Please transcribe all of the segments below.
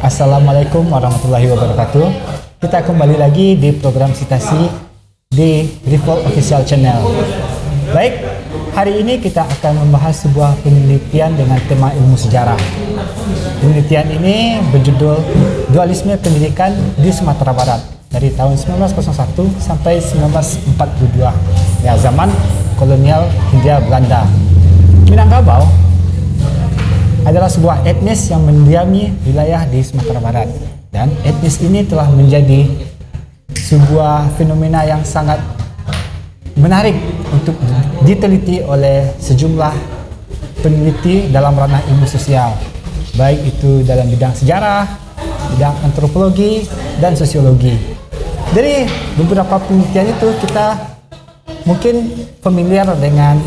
Assalamualaikum warahmatullahi wabarakatuh. Kita kembali lagi di program Citasi di Revolt Official Channel. Baik, hari ini kita akan membahas sebuah penelitian dengan tema ilmu sejarah. Penelitian ini berjudul Dualisme Pendidikan di Sumatera Barat dari tahun 1901 sampai 1942, ya, zaman kolonial Hindia Belanda. Minangkabau adalah sebuah etnis yang mendiami wilayah di Sumatera Barat, dan etnis ini telah menjadi sebuah fenomena yang sangat menarik untuk diteliti oleh sejumlah peneliti dalam ranah ilmu sosial, baik itu dalam bidang sejarah, bidang antropologi, dan sosiologi. Dari beberapa penelitian itu kita mungkin familiar dengan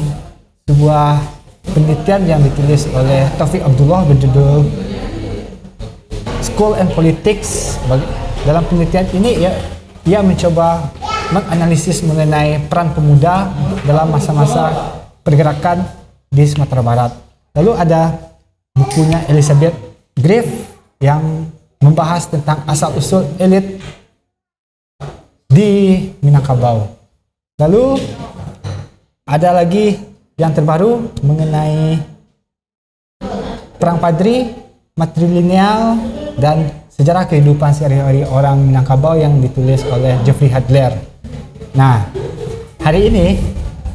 sebuah penelitian yang ditulis oleh Taufik Abdullah berjudul School and Politics. Dalam penelitian ini ia mencoba menganalisis mengenai peran pemuda dalam masa-masa pergerakan di Sumatera Barat. Lalu ada bukunya Elizabeth Graff yang membahas tentang asal-usul elit di Minangkabau. Lalu ada lagi yang terbaru mengenai perang Padri, matrilineal, dan sejarah kehidupan sehari-hari orang Minangkabau yang ditulis oleh Jeffrey Hadler. Nah, hari ini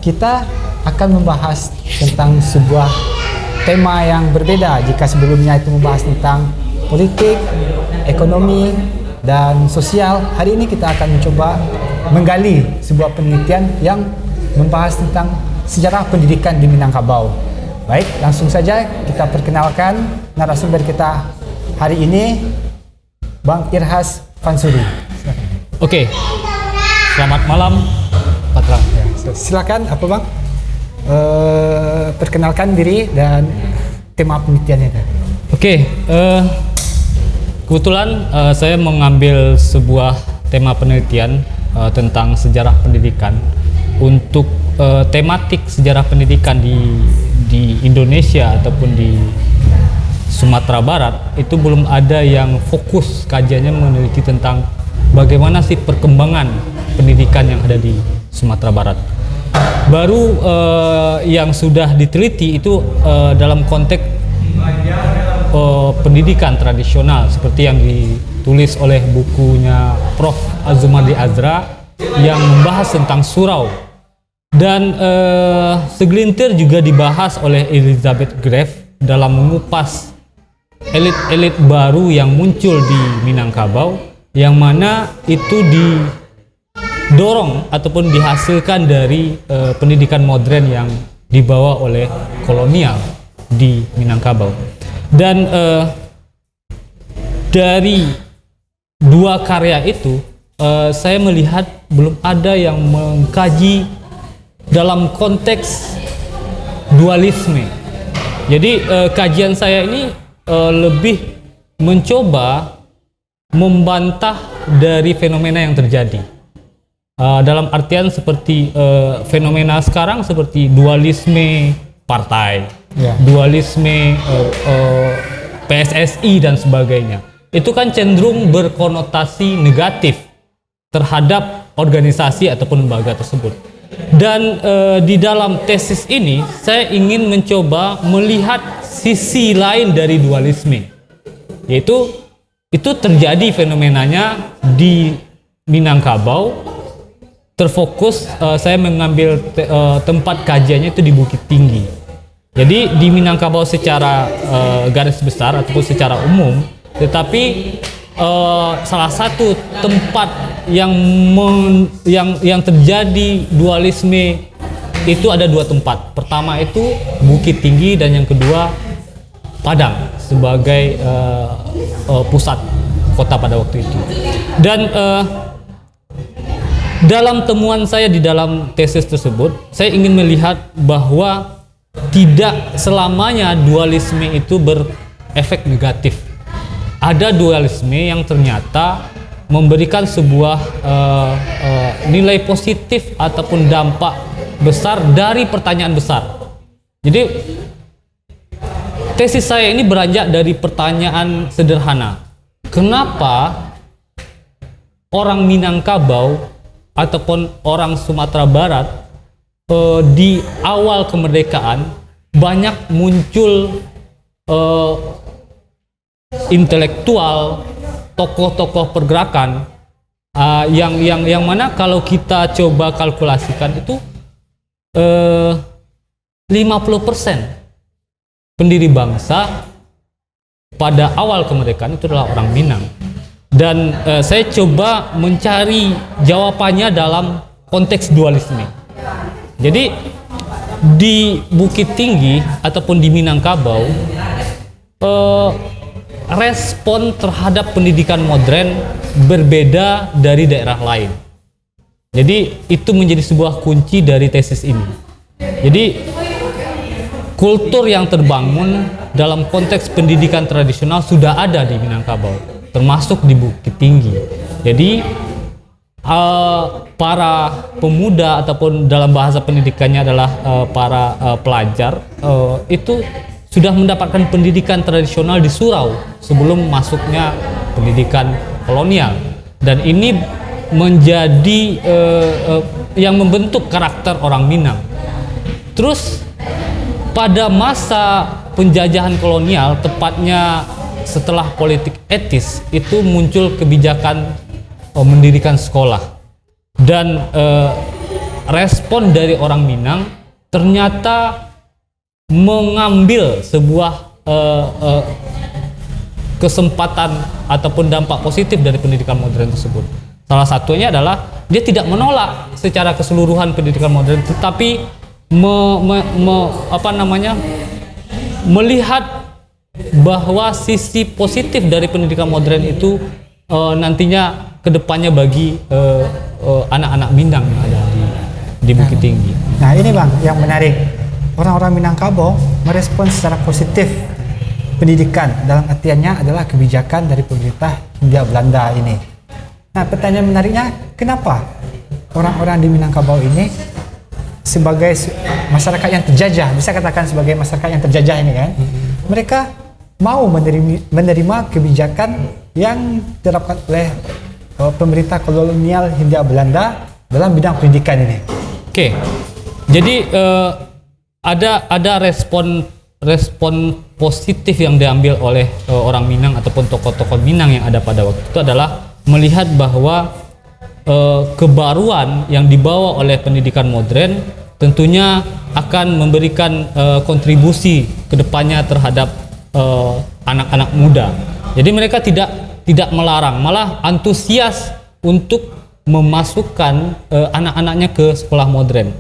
kita akan membahas tentang sebuah tema yang berbeda. Jika sebelumnya itu membahas tentang politik, ekonomi, dan sosial, hari ini kita akan mencoba menggali sebuah penelitian yang membahas tentang sejarah pendidikan di Minangkabau. Baik, langsung saja kita perkenalkan narasumber kita hari ini, Bang Irhas Fansuri. Oke, selamat malam, Pak Terang. Silakan, apa Bang? Perkenalkan diri dan tema penelitiannya. Oke, kebetulan saya mengambil sebuah tema penelitian tentang sejarah pendidikan untuk tematik sejarah pendidikan di Indonesia ataupun di Sumatera Barat. Itu belum ada yang fokus kajiannya meneliti tentang bagaimana sih perkembangan pendidikan yang ada di Sumatera Barat. Baru yang sudah diteliti itu dalam konteks pendidikan tradisional seperti yang ditulis oleh bukunya Prof. Azumardi Azra yang membahas tentang surau. Dan segelintir juga dibahas oleh Elizabeth Graff dalam mengupas elit-elit baru yang muncul di Minangkabau, yang mana itu didorong ataupun dihasilkan dari pendidikan modern yang dibawa oleh kolonial di Minangkabau. Dan dari dua karya itu saya melihat belum ada yang mengkaji dalam konteks dualisme. Jadi kajian saya ini lebih mencoba membantah dari fenomena yang terjadi. Dalam artian seperti fenomena sekarang seperti dualisme partai, dualisme PSSI dan sebagainya. Itu kan cenderung berkonotasi negatif terhadap organisasi ataupun lembaga tersebut. Dan di dalam tesis ini saya ingin mencoba melihat sisi lain dari dualisme, yaitu itu terjadi fenomenanya di Minangkabau. Terfokus saya mengambil tempat kajiannya itu di Bukit Tinggi. Jadi di Minangkabau secara garis besar ataupun secara umum, tetapi salah satu tempat yang terjadi dualisme itu ada dua tempat. Pertama itu Bukit Tinggi dan yang kedua Padang sebagai pusat kota pada waktu itu. Dan dalam temuan saya di dalam tesis tersebut, saya ingin melihat bahwa tidak selamanya dualisme itu berefek negatif. Ada dualisme yang ternyata memberikan sebuah nilai positif ataupun dampak besar dari pertanyaan besar. Jadi tesis saya ini beranjak dari pertanyaan sederhana. kenapa orang Minangkabau ataupun orang Sumatera Barat di awal kemerdekaan banyak muncul intelektual, tokoh-tokoh pergerakan yang mana kalau kita coba kalkulasikan itu 50% pendiri bangsa pada awal kemerdekaan itu adalah orang Minang. Dan saya coba mencari jawabannya dalam konteks dualisme. Jadi di Bukit Tinggi ataupun di Minangkabau, respon terhadap pendidikan modern berbeda dari daerah lain. Jadi itu menjadi sebuah kunci dari tesis ini. Jadi kultur yang terbangun dalam konteks pendidikan tradisional sudah ada di Minangkabau, termasuk di Bukit Tinggi. Jadi para pemuda ataupun dalam bahasa pendidikannya adalah para pelajar itu sudah mendapatkan pendidikan tradisional di surau sebelum masuknya pendidikan kolonial, dan ini menjadi yang membentuk karakter orang Minang. Terus pada masa penjajahan kolonial, tepatnya setelah politik etis, itu muncul kebijakan mendirikan sekolah, dan respon dari orang Minang ternyata mengambil sebuah kesempatan ataupun dampak positif dari pendidikan modern tersebut. Salah satunya adalah dia tidak menolak secara keseluruhan pendidikan modern, tetapi melihat bahwa sisi positif dari pendidikan modern itu nantinya kedepannya bagi anak-anak Minang yang ada di Bukit Tinggi. Nah ini Bang yang menarik, orang-orang Minangkabau merespon secara positif pendidikan, dalam artiannya adalah kebijakan dari pemerintah Hindia Belanda ini. Nah pertanyaan menariknya, kenapa orang-orang di Minangkabau ini sebagai masyarakat yang terjajah, bisa katakan sebagai masyarakat yang terjajah ini kan, mereka mau menerima kebijakan yang diterapkan oleh pemerintah kolonial Hindia Belanda dalam bidang pendidikan ini? Oke, jadi ada respon positif yang diambil oleh orang Minang ataupun tokoh-tokoh Minang yang ada pada waktu itu adalah melihat bahwa kebaruan yang dibawa oleh pendidikan modern tentunya akan memberikan kontribusi kedepannya terhadap anak-anak muda. Jadi mereka tidak melarang, malah antusias untuk memasukkan anak-anaknya ke sekolah modern.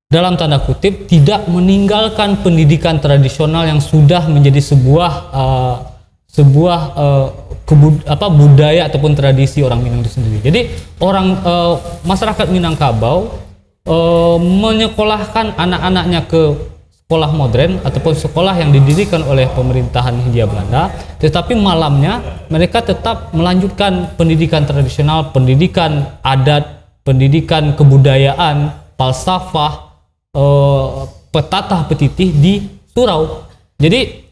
Dalam tanda kutip, tidak meninggalkan pendidikan tradisional yang sudah menjadi sebuah budaya ataupun tradisi orang Minang itu sendiri. Jadi masyarakat Minangkabau menyekolahkan anak-anaknya ke sekolah modern ataupun sekolah yang didirikan oleh pemerintahan Hindia Belanda, tetapi malamnya mereka tetap melanjutkan pendidikan tradisional, pendidikan adat, pendidikan kebudayaan, falsafah, petatah petitih di surau. Jadi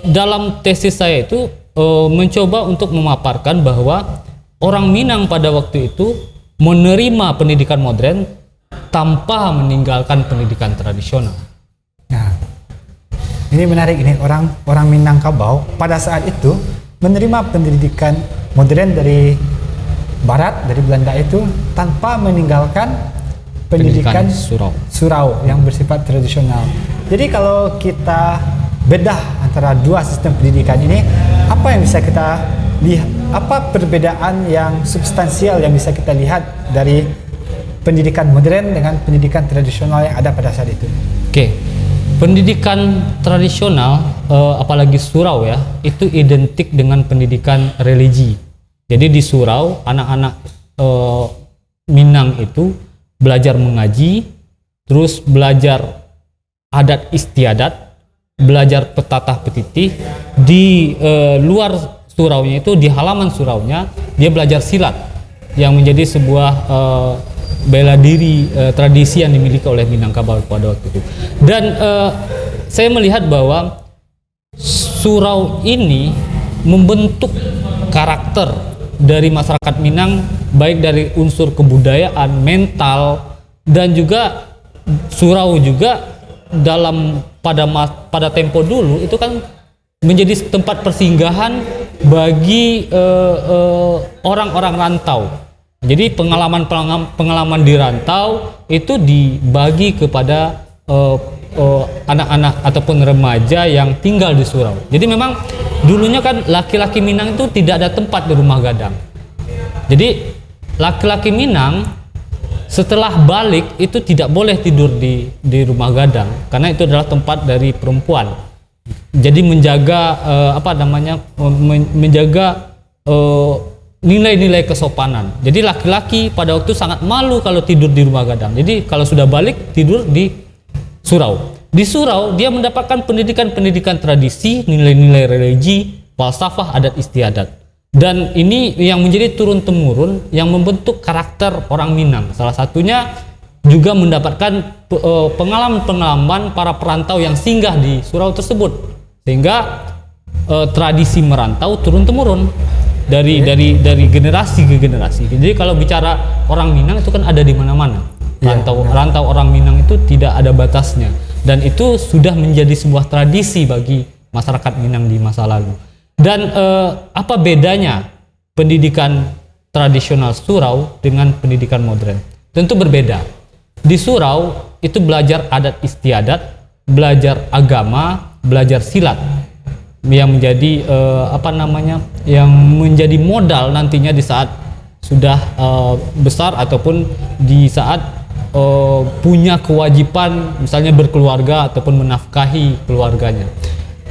dalam tesis saya itu mencoba untuk memaparkan bahwa orang Minang pada waktu itu menerima pendidikan modern tanpa meninggalkan pendidikan tradisional. Nah, ini menarik ini, orang Minangkabau pada saat itu menerima pendidikan modern dari Barat, dari Belanda itu tanpa meninggalkan pendidikan surau yang bersifat tradisional. Jadi kalau kita bedah antara dua sistem pendidikan ini, apa yang bisa kita lihat, apa perbedaan yang substansial yang bisa kita lihat dari pendidikan modern dengan pendidikan tradisional yang ada pada saat itu? Oke, pendidikan tradisional, apalagi surau ya, itu identik dengan pendidikan religi. Jadi di surau anak-anak Minang itu belajar mengaji, terus belajar adat istiadat, belajar petatah petitih. Di luar suraunya itu, di halaman suraunya, dia belajar silat yang menjadi sebuah bela diri tradisi yang dimiliki oleh Minangkabau pada waktu itu. Dan saya melihat bahwa surau ini membentuk karakter dari masyarakat Minang, baik dari unsur kebudayaan, mental, dan juga surau juga pada tempo dulu itu kan menjadi tempat persinggahan bagi orang-orang rantau. Jadi pengalaman di rantau itu dibagi kepada anak-anak ataupun remaja yang tinggal di surau. Jadi memang dulunya kan laki-laki Minang itu tidak ada tempat di rumah gadang. Jadi laki-laki Minang setelah balik itu tidak boleh tidur di rumah gadang karena itu adalah tempat dari perempuan. Jadi menjaga menjaga nilai-nilai kesopanan. Jadi laki-laki pada waktu sangat malu kalau tidur di rumah gadang. Jadi kalau sudah balik tidur di surau. Di surau dia mendapatkan pendidikan tradisi, nilai-nilai religi, falsafah, adat istiadat. Dan ini yang menjadi turun-temurun yang membentuk karakter orang Minang. Salah satunya juga mendapatkan pengalaman-pengalaman para perantau yang singgah di surau tersebut. Sehingga tradisi merantau turun-temurun dari generasi ke generasi. Jadi kalau bicara orang Minang itu kan ada di mana-mana. Rantau orang Minang itu tidak ada batasnya. Dan itu sudah menjadi sebuah tradisi bagi masyarakat Minang di masa lalu. Dan apa bedanya pendidikan tradisional surau dengan pendidikan modern? Tentu berbeda. Di surau itu belajar adat istiadat, belajar agama, belajar silat yang menjadi yang menjadi modal nantinya di saat sudah besar ataupun di saat punya kewajiban misalnya berkeluarga ataupun menafkahi keluarganya.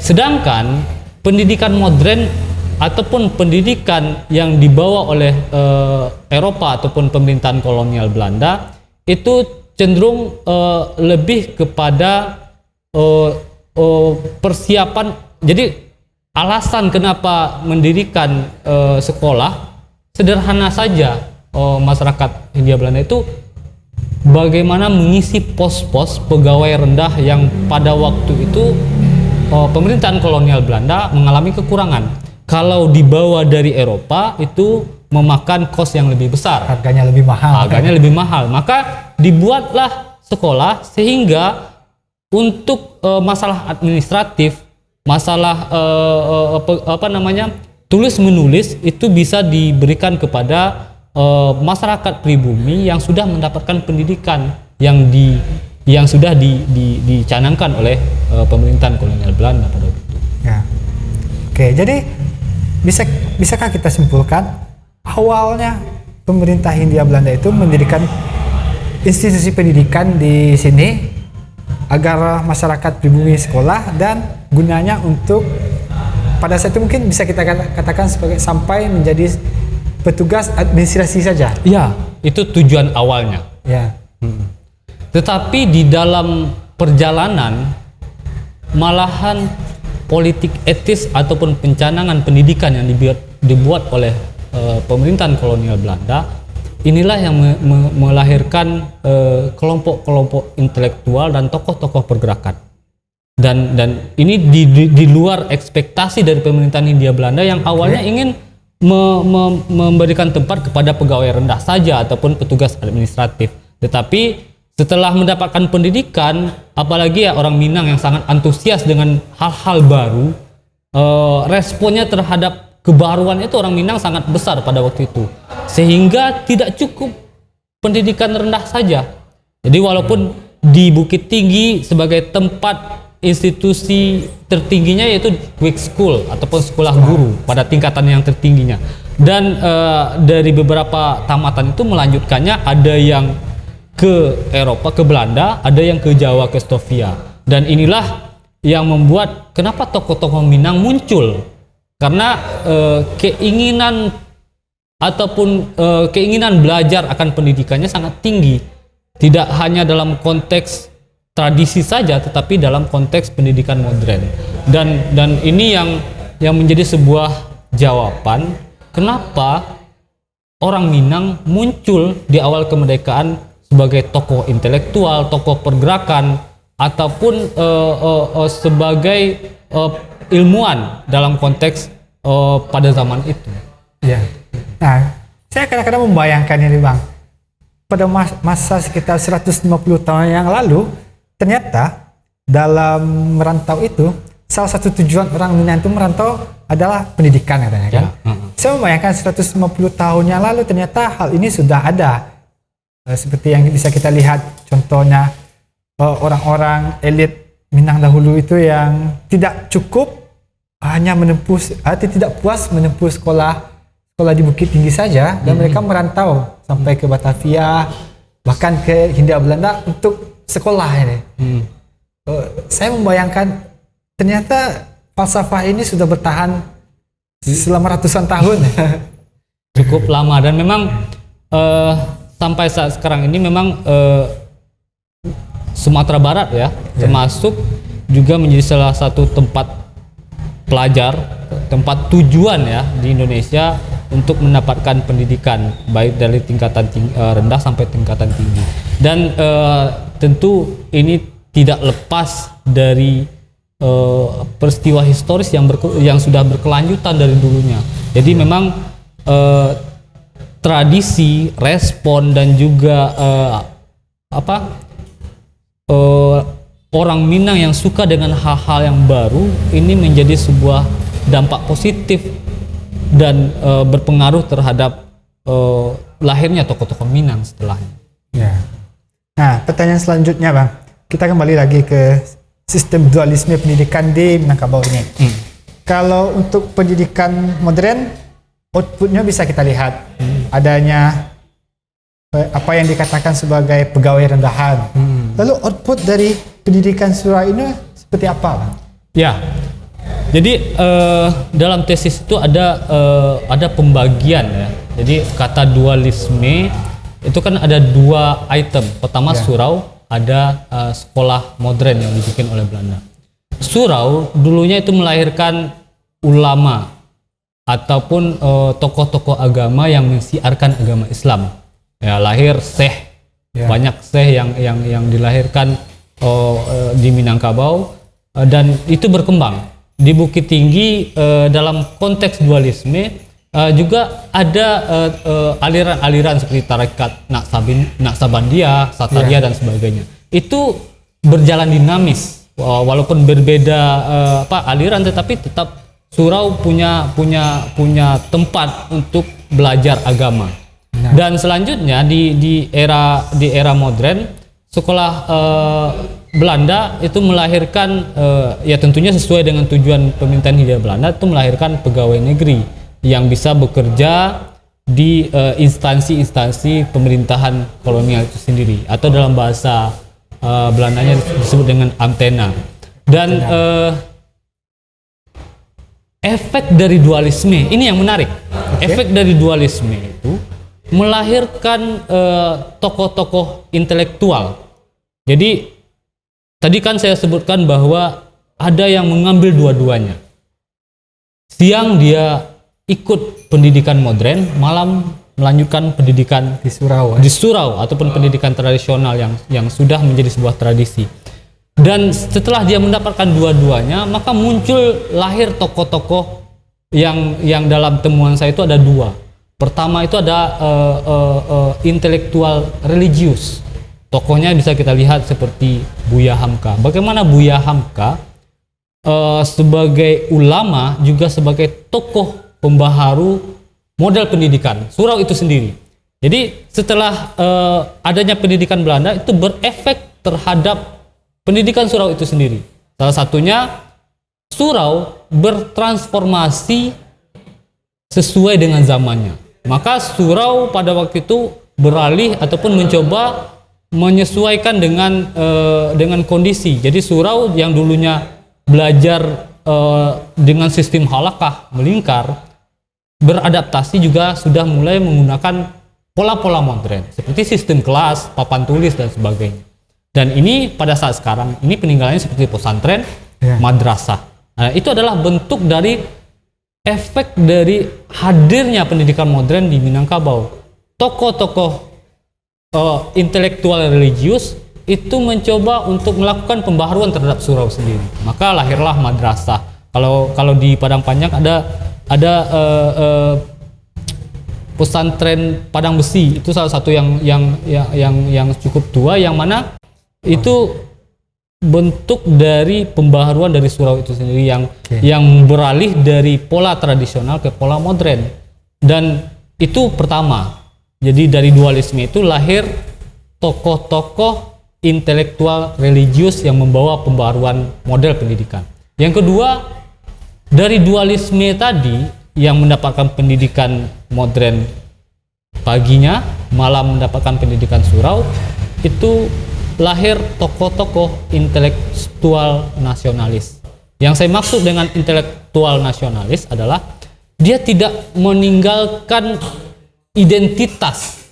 Sedangkan pendidikan modern ataupun pendidikan yang dibawa oleh Eropa ataupun pemerintahan kolonial Belanda itu cenderung lebih kepada persiapan. Jadi alasan kenapa mendirikan sekolah sederhana saja. Masyarakat Hindia Belanda itu bagaimana mengisi pos-pos pegawai rendah yang pada waktu itu pemerintahan kolonial Belanda mengalami kekurangan. Kalau dibawa dari Eropa itu memakan kos yang lebih besar. Harganya lebih mahal. Maka dibuatlah sekolah sehingga untuk masalah administratif, masalah tulis menulis itu bisa diberikan kepada masyarakat pribumi yang sudah mendapatkan pendidikan yang sudah dicanangkan oleh pemerintahan kolonial Belanda pada waktu itu. Ya. Oke, jadi bisakah kita simpulkan awalnya pemerintah Hindia Belanda itu mendirikan institusi pendidikan di sini agar masyarakat pribumi sekolah dan gunanya untuk pada saat itu mungkin bisa kita katakan sebagai sampai menjadi petugas administrasi saja. Ya, itu tujuan awalnya. Ya. Tetapi di dalam perjalanan malahan politik etis ataupun pencanangan pendidikan yang dibuat oleh pemerintahan kolonial Belanda inilah yang melahirkan kelompok-kelompok intelektual dan tokoh-tokoh pergerakan. Dan ini di luar ekspektasi dari pemerintahan Hindia Belanda yang awalnya ingin memberikan tempat kepada pegawai rendah saja ataupun petugas administratif. Tetapi setelah mendapatkan pendidikan, apalagi ya orang Minang yang sangat antusias dengan hal-hal baru, responnya terhadap kebaruan itu orang Minang sangat besar pada waktu itu. Sehingga tidak cukup pendidikan rendah saja. Jadi walaupun di Bukit Tinggi sebagai tempat institusi tertingginya yaitu Week School ataupun sekolah guru pada tingkatan yang tertingginya. Dan dari beberapa tamatan itu melanjutkannya ada yang ke Eropa, ke Belanda, ada yang ke Jawa, ke Stovia. Dan inilah yang membuat kenapa tokoh-tokoh Minang muncul. Karena keinginan ataupun keinginan belajar akan pendidikannya sangat tinggi. Tidak hanya dalam konteks tradisi saja, tetapi dalam konteks pendidikan modern. Dan ini yang menjadi sebuah jawaban kenapa orang Minang muncul di awal kemerdekaan sebagai tokoh intelektual, tokoh pergerakan, ataupun sebagai ilmuwan dalam konteks pada zaman itu. Ya. Nah, saya kadang-kadang membayangkan ini Bang. Pada masa sekitar 150 tahun yang lalu, ternyata dalam merantau itu, salah satu tujuan orang Minang itu merantau adalah pendidikan katanya kan. Saya membayangkan 150 tahun yang lalu ternyata hal ini sudah ada. Seperti yang bisa kita lihat contohnya orang-orang elit Minang dahulu itu yang tidak cukup hanya menempuh tidak puas menempuh sekolah di Bukit Tinggi saja dan mereka merantau sampai ke Batavia bahkan ke Hindia Belanda untuk sekolah ini. Saya membayangkan ternyata falsafah ini sudah bertahan selama ratusan tahun. Cukup lama dan memang sampai saat sekarang ini memang Sumatera Barat ya termasuk juga menjadi salah satu tempat pelajar, tempat tujuan ya di Indonesia untuk mendapatkan pendidikan baik dari tingkatan rendah sampai tingkatan tinggi. Dan tentu ini tidak lepas dari peristiwa historis yang sudah berkelanjutan dari dulunya. Jadi memang tradisi, respon dan juga orang Minang yang suka dengan hal-hal yang baru ini menjadi sebuah dampak positif dan berpengaruh terhadap lahirnya tokoh-tokoh Minang setelahnya. Ya. Nah, pertanyaan selanjutnya Bang, kita kembali lagi ke sistem dualisme pendidikan di Minangkabau ini. Kalau untuk pendidikan modern, outputnya bisa kita lihat adanya apa yang dikatakan sebagai pegawai rendahan. Lalu output dari pendidikan surau ini seperti apa, Bang? Ya, jadi dalam tesis itu ada pembagian ya. Jadi kata dualisme itu kan ada dua item. Pertama surau, ada sekolah modern yang dibikin oleh Belanda. Surau dulunya itu melahirkan ulama ataupun tokoh-tokoh agama yang mensiarkan agama Islam. Ya, lahir syekh. Banyak syekh yang dilahirkan di Minangkabau dan itu berkembang. Di Bukit Tinggi dalam konteks dualisme juga ada aliran-aliran seperti tarekat Naksabandia, Sataria dan sebagainya. Itu berjalan dinamis walaupun berbeda aliran, tetapi tetap surau punya tempat untuk belajar agama. Dan selanjutnya di era modern, sekolah Belanda itu melahirkan ya tentunya sesuai dengan tujuan pemerintahan Hindia Belanda, itu melahirkan pegawai negeri yang bisa bekerja di instansi-instansi pemerintahan kolonial itu sendiri, atau dalam bahasa Belandanya disebut dengan antena. Dan efek dari dualisme ini yang menarik. Efek dari dualisme itu melahirkan tokoh-tokoh intelektual. Jadi tadi kan saya sebutkan bahwa ada yang mengambil dua-duanya. Siang dia ikut pendidikan modern, malam melanjutkan pendidikan di surau ataupun pendidikan tradisional yang sudah menjadi sebuah tradisi. Dan setelah dia mendapatkan dua-duanya, maka lahir tokoh-tokoh yang dalam temuan saya itu ada dua. Pertama itu ada intelektual religius. Tokohnya bisa kita lihat seperti Buya Hamka. Bagaimana Buya Hamka sebagai ulama juga sebagai tokoh pembaharu model pendidikan surau itu sendiri. Jadi setelah adanya pendidikan Belanda itu berefek terhadap pendidikan surau itu sendiri. Salah satunya surau bertransformasi sesuai dengan zamannya. Maka surau pada waktu itu beralih ataupun mencoba menyesuaikan dengan kondisi. Jadi surau yang dulunya belajar dengan sistem halakah melingkar, beradaptasi juga sudah mulai menggunakan pola-pola modern seperti sistem kelas, papan tulis dan sebagainya. Dan ini pada saat sekarang ini peninggalannya seperti pesantren, madrasah. Nah, itu adalah bentuk dari efek dari hadirnya pendidikan modern di Minangkabau. Tokoh-tokoh intelektual religius itu mencoba untuk melakukan pembaharuan terhadap surau sendiri. Maka lahirlah madrasah. Kalau di Padang Panjang ada pesantren Padang Besi. Itu salah satu yang cukup tua, yang mana itu bentuk dari pembaharuan dari surau itu sendiri yang beralih dari pola tradisional ke pola modern. Dan itu pertama. Jadi dari dualisme itu lahir tokoh-tokoh intelektual religius yang membawa pembaharuan model pendidikan. Yang kedua, dari dualisme tadi yang mendapatkan pendidikan modern paginya, malam mendapatkan pendidikan surau, itu lahir tokoh-tokoh intelektual nasionalis. Yang saya maksud dengan intelektual nasionalis adalah dia tidak meninggalkan identitas.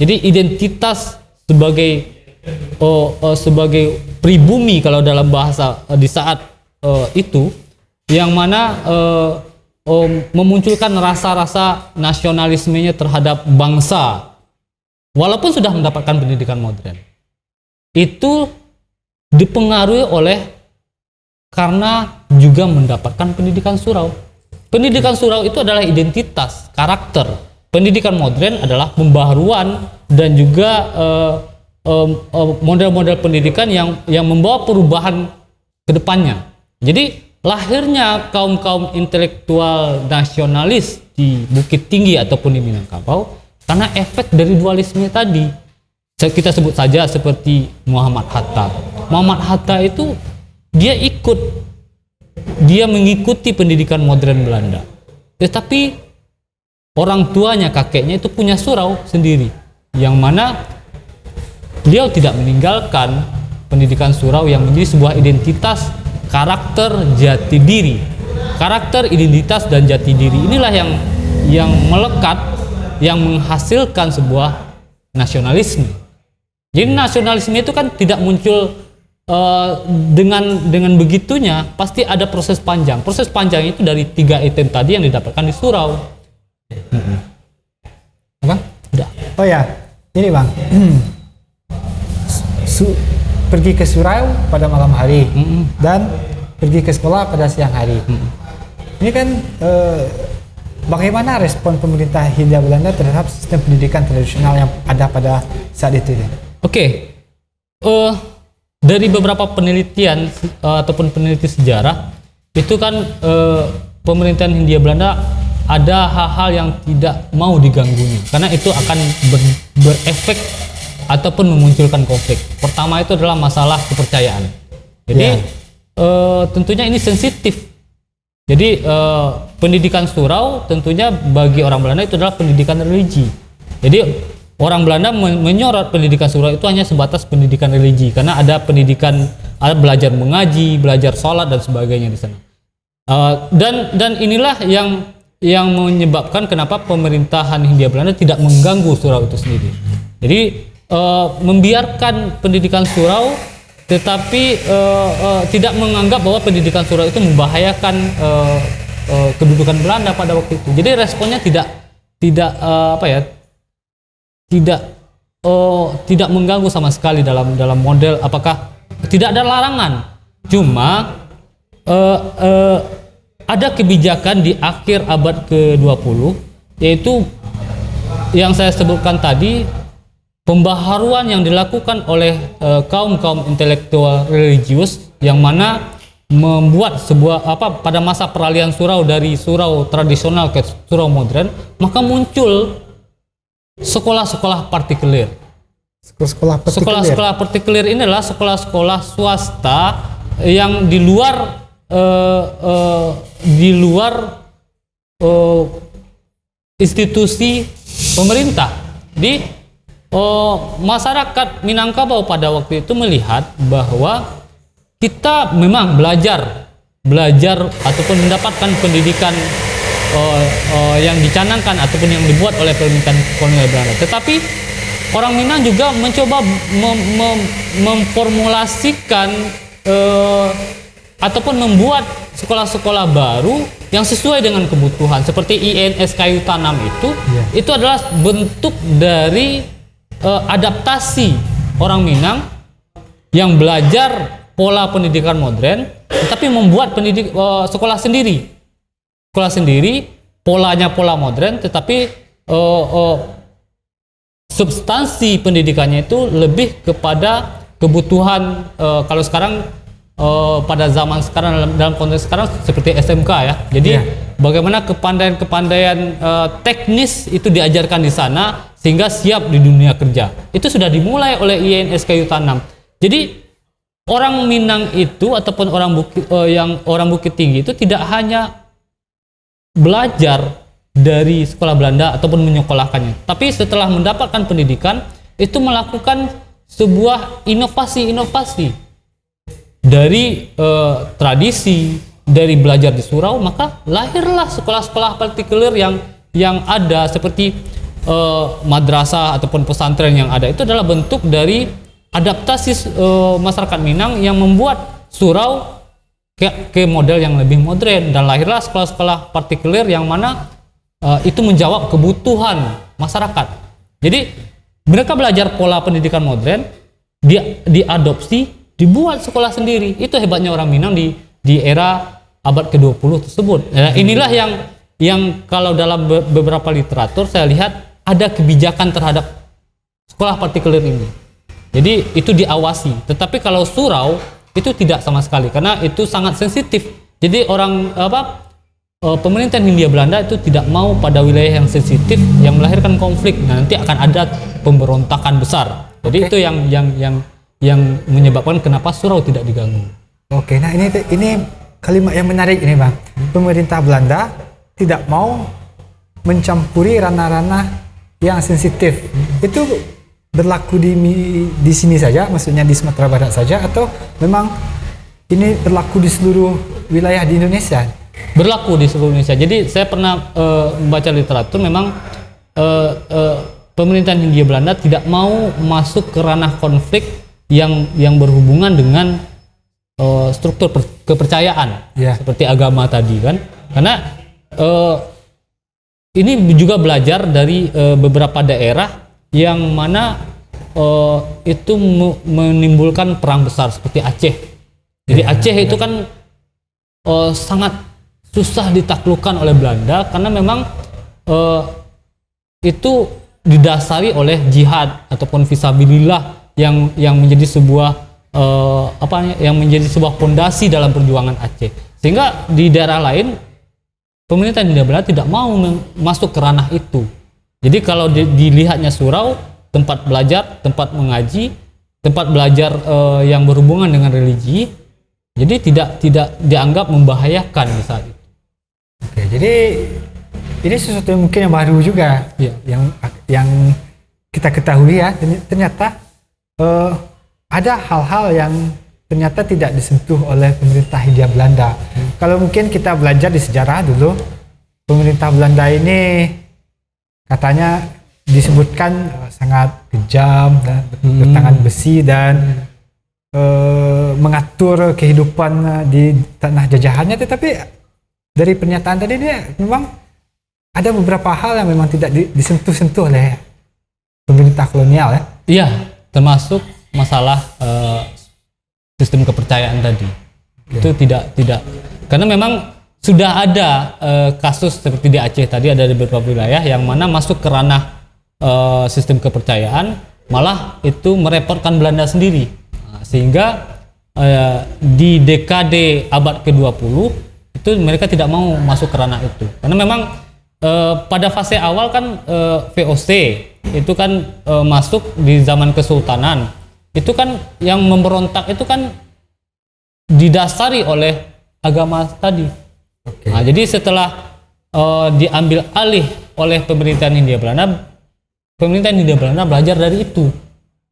Jadi identitas sebagai pribumi kalau dalam bahasa di saat itu, yang mana memunculkan rasa-rasa nasionalismenya terhadap bangsa walaupun sudah mendapatkan pendidikan modern. Itu dipengaruhi karena juga mendapatkan pendidikan surau. Pendidikan surau itu adalah identitas, karakter. Pendidikan modern adalah pembaharuan dan juga model-model pendidikan yang membawa perubahan ke depannya. Jadi lahirnya kaum-kaum intelektual nasionalis di Bukit Tinggi ataupun di Minangkabau karena efek dari dualisme tadi. Kita sebut saja seperti Muhammad Hatta. Muhammad Hatta itu dia mengikuti pendidikan modern Belanda. Tetapi orang tuanya, kakeknya itu punya surau sendiri, yang mana beliau tidak meninggalkan pendidikan surau yang menjadi sebuah identitas, karakter, jati diri. Karakter, identitas, dan jati diri inilah yang melekat, yang menghasilkan sebuah nasionalisme. Jadi nasionalisme itu kan tidak muncul dengan begitunya, pasti ada proses panjang. Proses panjang itu dari 3 item tadi yang didapatkan di surau. Apa? Udah. Oh ya, ini Bang. Pergi ke surau pada malam hari dan pergi ke sekolah pada siang hari. Ini kan bagaimana respon pemerintah Hindia Belanda terhadap sistem pendidikan tradisional yang ada pada saat itu? Oke. Dari beberapa penelitian ataupun peneliti sejarah itu kan pemerintahan Hindia Belanda ada hal-hal yang tidak mau diganggunya karena itu akan berefek ataupun memunculkan konflik. Pertama itu adalah masalah kepercayaan. Jadi tentunya ini sensitif. Jadi pendidikan surau tentunya bagi orang Belanda itu adalah pendidikan religi. Jadi orang Belanda menyorot pendidikan surau itu hanya sebatas pendidikan religi karena ada ada belajar mengaji, belajar sholat dan sebagainya di sana. Dan inilah yang menyebabkan kenapa pemerintahan Hindia Belanda tidak mengganggu surau itu sendiri. Jadi membiarkan pendidikan surau, tetapi tidak menganggap bahwa pendidikan surau itu membahayakan kedudukan Belanda pada waktu itu. Jadi responnya tidak mengganggu sama sekali dalam model. Apakah tidak ada larangan? Cuma ada kebijakan di akhir abad ke-20, yaitu yang saya sebutkan tadi, pembaharuan yang dilakukan oleh kaum-kaum intelektual religius, yang mana membuat pada masa peralihan surau dari surau tradisional ke surau modern, maka muncul sekolah-sekolah partikuler. Sekolah-sekolah partikuler ini adalah sekolah-sekolah swasta yang di luar institusi pemerintah. Di masyarakat Minangkabau pada waktu itu melihat bahwa kita memang belajar ataupun mendapatkan pendidikan yang dicanangkan ataupun yang dibuat oleh pemerintahan kolonial Belanda. Tetapi orang Minang juga mencoba memformulasikan ataupun membuat sekolah-sekolah baru yang sesuai dengan kebutuhan, seperti INS Kayu Tanam itu adalah bentuk dari adaptasi orang Minang yang belajar pola pendidikan modern, tetapi membuat sekolah sendiri, polanya pola modern, tetapi substansi pendidikannya itu lebih kepada kebutuhan kalau sekarang pada zaman sekarang dalam konteks sekarang seperti SMK ya. Jadi bagaimana kepandaian-kepandaian teknis itu diajarkan di sana sehingga siap di dunia kerja. Itu sudah dimulai oleh IAIN Kayu Tanam. Jadi orang Minang itu ataupun orang Bukit Tinggi itu tidak hanya belajar dari sekolah Belanda ataupun menyekolahkannya, tapi setelah mendapatkan pendidikan itu melakukan sebuah inovasi-inovasi dari tradisi, dari belajar di surau, maka lahirlah sekolah-sekolah partikuler yang ada seperti madrasah ataupun pesantren yang ada. Itu adalah bentuk dari adaptasi masyarakat Minang yang membuat surau ke model yang lebih modern, dan lahirlah sekolah-sekolah partikuler yang mana itu menjawab kebutuhan masyarakat. Jadi mereka belajar pola pendidikan modern, diadopsi, dibuat sekolah sendiri. Itu hebatnya orang Minang di era abad ke-20 tersebut. Nah, inilah yang kalau dalam beberapa literatur saya lihat ada kebijakan terhadap sekolah partikuler ini. Jadi itu diawasi. Tetapi kalau surau itu tidak sama sekali karena itu sangat sensitif. Jadi pemerintahan Hindia Belanda itu tidak mau pada wilayah yang sensitif yang melahirkan konflik. Nah, nanti akan ada pemberontakan besar. Jadi itu yang menyebabkan kenapa surau tidak diganggu. Oke, nah ini kalimat yang menarik ini Bang. Pemerintah Belanda tidak mau mencampuri ranah-ranah yang sensitif. Itu berlaku di sini saja, maksudnya di Sumatera Barat saja, atau memang ini berlaku di seluruh wilayah di Indonesia? Berlaku di seluruh Indonesia. Jadi saya pernah membaca literatur, memang pemerintahan Hindia Belanda tidak mau masuk ke ranah konflik yang berhubungan dengan struktur kepercayaan, seperti agama tadi kan. Karena ini juga belajar dari beberapa daerah yang mana itu menimbulkan perang besar seperti Aceh. Jadi Aceh itu kan sangat susah ditaklukkan oleh Belanda karena memang itu didasari oleh jihad ataupun fisabilillah yang menjadi sebuah yang menjadi sebuah fondasi dalam perjuangan Aceh. Sehingga di daerah lain pemerintah Hindia Belanda tidak mau masuk ke ranah itu. Jadi kalau dilihatnya surau, tempat belajar, tempat mengaji, tempat belajar yang berhubungan dengan religi, jadi tidak dianggap membahayakan misalnya. Oke, jadi ini sesuatu yang mungkin yang baru juga, yang kita ketahui ya. Ternyata ada hal-hal yang ternyata tidak disentuh oleh pemerintah Hindia Belanda. Kalau mungkin kita belajar di sejarah dulu, pemerintah Belanda ini katanya disebutkan sangat kejam dan bertangan besi dan mengatur kehidupan di tanah jajahannya, tetapi dari pernyataan tadi dia memang ada beberapa hal yang memang tidak disentuh-sentuh oleh pemerintah kolonial ya. Iya, termasuk masalah sistem kepercayaan tadi. Itu tidak karena memang sudah ada kasus seperti di Aceh tadi, ada di beberapa wilayah yang mana masuk ke ranah sistem kepercayaan, malah itu merepotkan Belanda sendiri. Sehingga di dekade abad ke-20 itu mereka tidak mau masuk ke ranah itu. Karena memang pada fase awal kan VOC itu kan masuk di zaman Kesultanan. Itu kan yang memberontak itu kan didasari oleh agama tadi. Nah, jadi setelah diambil alih oleh pemerintahan Hindia Belanda, pemerintahan Hindia Belanda belajar dari itu.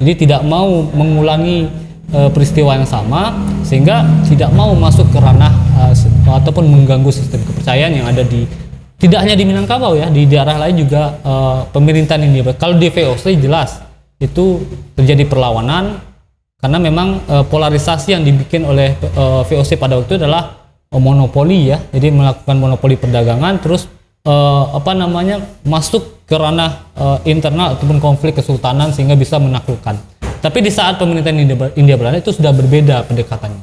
Jadi tidak mau mengulangi peristiwa yang sama, sehingga tidak mau masuk ke ranah ataupun mengganggu sistem kepercayaan yang ada tidak hanya di Minangkabau ya, di daerah lain juga pemerintahan Hindia Belanda. Kalau di VOC jelas itu terjadi perlawanan karena memang polarisasi yang dibikin oleh VOC pada waktu itu adalah monopoli ya, jadi melakukan monopoli perdagangan, terus masuk ke ranah internal ataupun konflik kesultanan sehingga bisa menaklukkan. Tapi di saat pemerintahan Hindia Belanda itu sudah berbeda pendekatannya.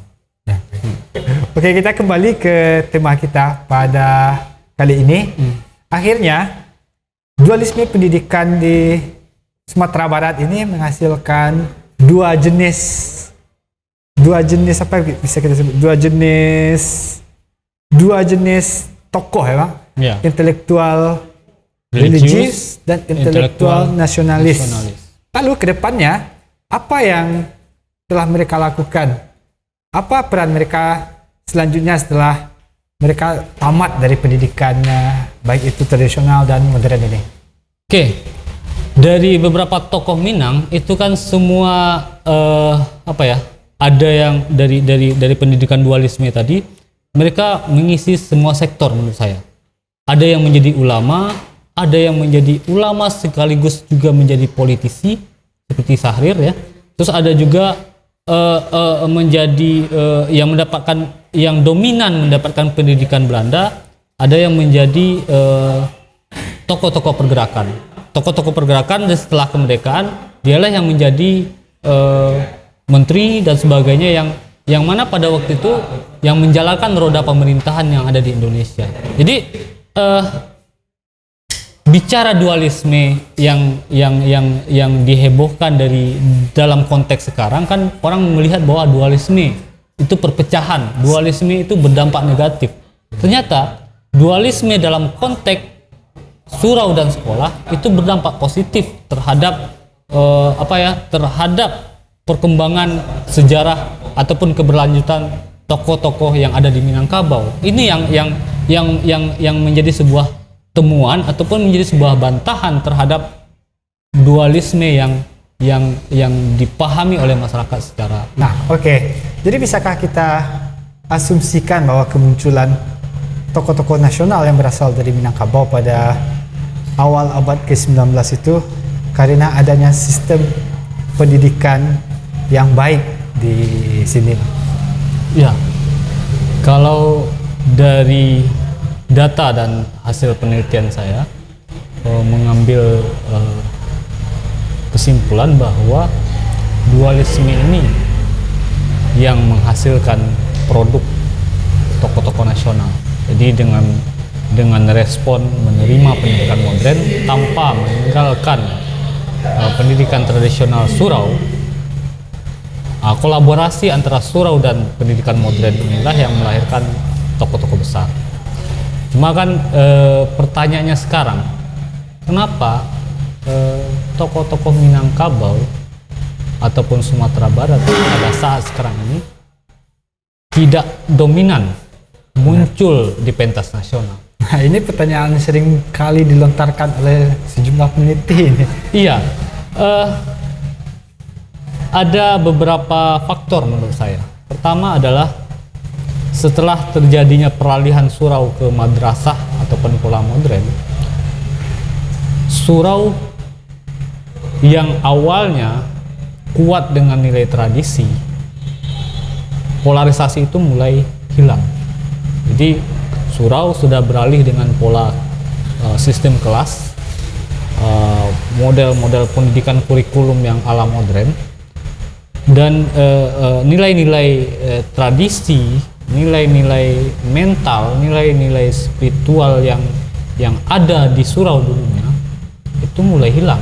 Oke, kita kembali ke tema kita pada kali ini. Akhirnya dualisme pendidikan di Sumatera Barat ini menghasilkan dua jenis apa bisa kita sebut dua jenis tokoh ya Bang? Ya. Intelektual religius dan intelektual nasionalis. Lalu ke depannya apa yang telah mereka lakukan? Apa peran mereka selanjutnya setelah mereka tamat dari pendidikannya baik itu tradisional dan modern ini? Oke. Dari beberapa tokoh Minang itu kan semua ada yang dari pendidikan dualisme tadi, mereka mengisi semua sektor menurut saya. Ada yang menjadi ulama, ada yang menjadi ulama sekaligus juga menjadi politisi seperti Syahrir ya. Terus ada juga yang dominan mendapatkan pendidikan Belanda, ada yang menjadi tokoh-tokoh pergerakan. Tokoh-tokoh pergerakan dan setelah kemerdekaan dialah yang menjadi menteri dan sebagainya yang mana pada waktu itu yang menjalankan roda pemerintahan yang ada di Indonesia. Jadi bicara dualisme yang dihebohkan dari dalam konteks sekarang kan orang melihat bahwa dualisme itu perpecahan, dualisme itu berdampak negatif. Ternyata dualisme dalam konteks surau dan sekolah itu berdampak positif terhadap terhadap perkembangan sejarah ataupun keberlanjutan tokoh-tokoh yang ada di Minangkabau. Ini yang menjadi sebuah temuan ataupun menjadi sebuah bantahan terhadap dualisme yang dipahami oleh masyarakat secara. Nah, oke. Jadi bisakah kita asumsikan bahwa kemunculan tokoh-tokoh nasional yang berasal dari Minangkabau pada awal abad ke-19 itu karena adanya sistem pendidikan yang baik di sini? Ya, kalau dari data dan hasil penelitian saya mengambil kesimpulan bahwa dualisme ini yang menghasilkan produk tokoh-tokoh nasional. Jadi dengan respon menerima pendidikan modern tanpa meninggalkan pendidikan tradisional surau, kolaborasi antara surau dan pendidikan modern inilah yang melahirkan tokoh-tokoh besar. Cuma kan pertanyaannya sekarang, kenapa tokoh-tokoh Minangkabau ataupun Sumatera Barat pada saat sekarang ini tidak dominan muncul di pentas nasional? Nah, ini pertanyaan sering kali dilontarkan oleh sejumlah peneliti ini. Iya, ada beberapa faktor menurut saya. Pertama adalah setelah terjadinya peralihan surau ke madrasah ataupun pola modern, surau yang awalnya kuat dengan nilai tradisi, polarisasi itu mulai hilang. Jadi surau sudah beralih dengan pola sistem kelas, model-model pendidikan kurikulum yang ala modern, dan nilai-nilai tradisi, nilai-nilai mental, nilai-nilai spiritual yang ada di surau dulunya itu mulai hilang.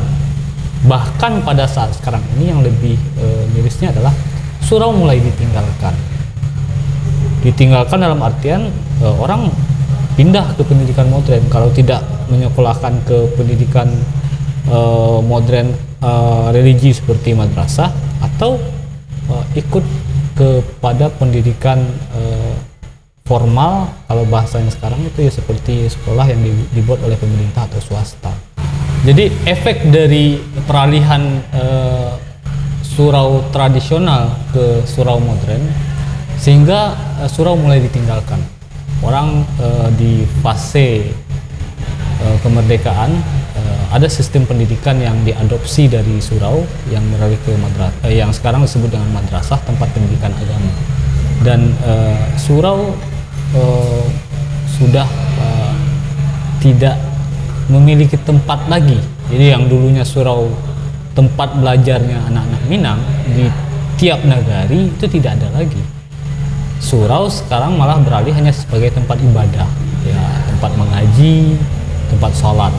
Bahkan pada saat sekarang ini yang lebih mirisnya adalah surau mulai ditinggalkan dalam artian orang pindah ke pendidikan modern. Kalau tidak menyekolahkan ke pendidikan modern religi seperti madrasah, atau ikut kepada pendidikan formal, kalau bahasanya sekarang itu ya seperti sekolah yang dibuat oleh pemerintah atau swasta. Jadi efek dari peralihan surau tradisional ke surau modern, sehingga surau mulai ditinggalkan. Orang di fase kemerdekaan ada sistem pendidikan yang diadopsi dari surau yang beralih ke madrasah, yang sekarang disebut dengan madrasah, tempat pendidikan agama. Dan surau sudah tidak memiliki tempat lagi. Jadi yang dulunya surau tempat belajarnya anak-anak Minang di tiap nagari itu tidak ada lagi. Surau sekarang malah beralih hanya sebagai tempat ibadah, ya, tempat mengaji, tempat sholat.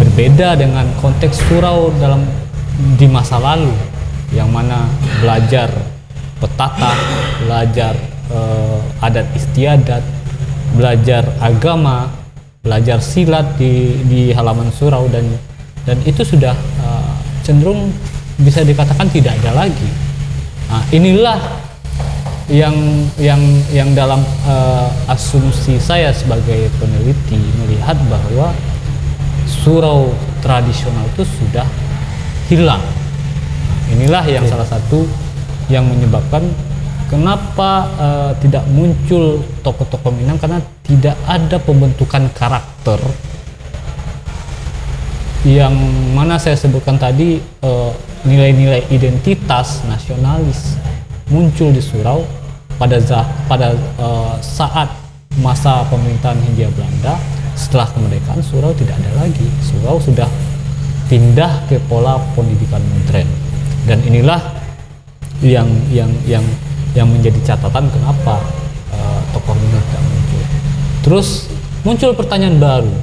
Berbeda dengan konteks surau di masa lalu, yang mana belajar petata, belajar adat istiadat, belajar agama, belajar silat di halaman surau, dan itu sudah cenderung bisa dikatakan tidak ada lagi. Nah, inilah yang dalam asumsi saya sebagai peneliti melihat bahwa surau tradisional itu sudah hilang. Inilah yang salah satu yang menyebabkan kenapa tidak muncul tokoh-tokoh Minang, karena tidak ada pembentukan karakter yang mana saya sebutkan tadi, nilai-nilai identitas nasionalis muncul di surau pada saat masa pemerintahan Hindia Belanda. Setelah kemerdekaan, surau tidak ada lagi. Surau sudah pindah ke pola pendidikan modern, dan inilah yang menjadi catatan kenapa tokoh Minang tidak muncul. Terus muncul pertanyaan baru,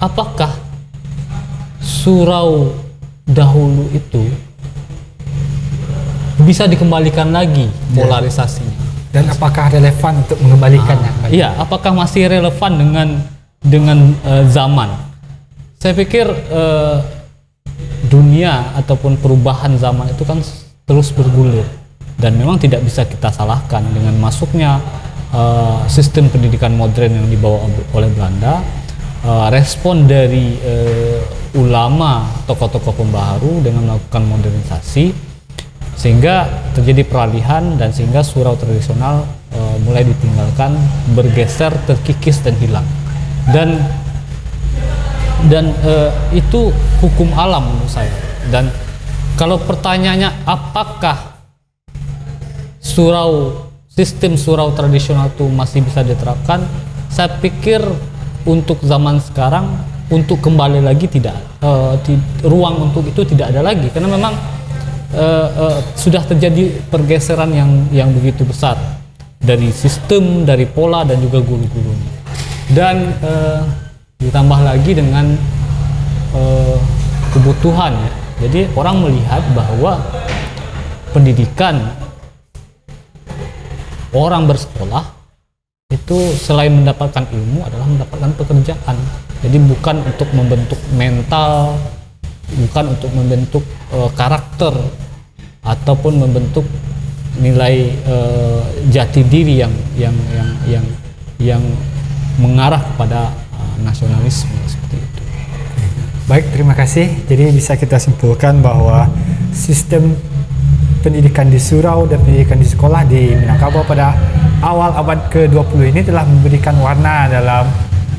apakah surau dahulu itu bisa dikembalikan lagi polarisasinya? Dan apakah relevan untuk mengembalikannya? Iya, apakah masih relevan dengan zaman? Saya pikir dunia ataupun perubahan zaman itu kan terus bergulir, dan memang tidak bisa kita salahkan dengan masuknya sistem pendidikan modern yang dibawa oleh Belanda, respon dari ulama, tokoh-tokoh pembaharu dengan melakukan modernisasi, sehingga terjadi peralihan, dan sehingga surau tradisional mulai ditinggalkan, bergeser, terkikis, dan hilang. Dan itu hukum alam menurut saya. Dan kalau pertanyaannya apakah sistem surau tradisional itu masih bisa diterapkan, saya pikir untuk zaman sekarang untuk kembali lagi ruang untuk itu tidak ada lagi, karena memang sudah terjadi pergeseran yang begitu besar dari sistem, dari pola, dan juga guru-gurunya. Dan ditambah lagi dengan kebutuhan. Jadi orang melihat bahwa pendidikan, orang bersekolah itu selain mendapatkan ilmu adalah mendapatkan pekerjaan. Jadi bukan untuk membentuk mental, bukan untuk membentuk karakter, ataupun membentuk nilai jati diri yang mengarah kepada nasionalisme seperti itu. Baik, terima kasih. Jadi bisa kita simpulkan bahwa sistem pendidikan di surau dan pendidikan di sekolah di Minangkabau pada awal abad ke-20 ini telah memberikan warna dalam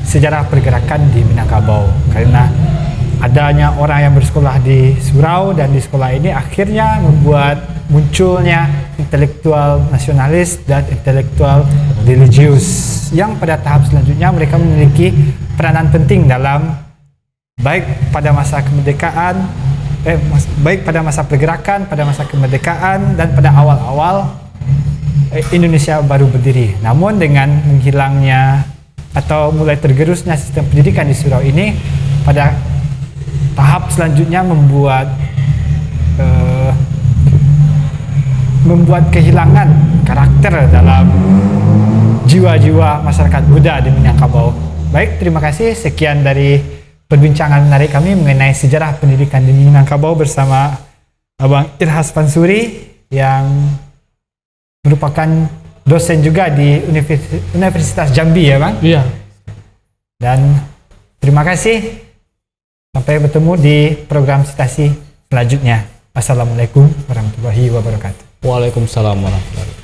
sejarah pergerakan di Minangkabau, karena adanya orang yang bersekolah di surau dan di sekolah ini akhirnya membuat munculnya intelektual nasionalis dan intelektual religius yang pada tahap selanjutnya mereka memiliki peranan penting dalam baik pada masa kemerdekaan, baik pada masa pergerakan, pada masa kemerdekaan, dan pada awal-awal Indonesia baru berdiri. Namun dengan menghilangnya atau mulai tergerusnya sistem pendidikan di surau ini, pada tahap selanjutnya membuat kehilangan karakter dalam jiwa-jiwa masyarakat Buddha di Minangkabau. Baik, terima kasih. Sekian dari perbincangan menarik kami mengenai sejarah pendidikan di Minangkabau bersama Abang Irhas Pansuri yang merupakan dosen juga di Universitas Jambi, ya Bang? Iya. Dan terima kasih. Sampai bertemu di program Citasi selanjutnya. Assalamualaikum warahmatullahi wabarakatuh. Waalaikumsalam warahmatullahi wabarakatuh.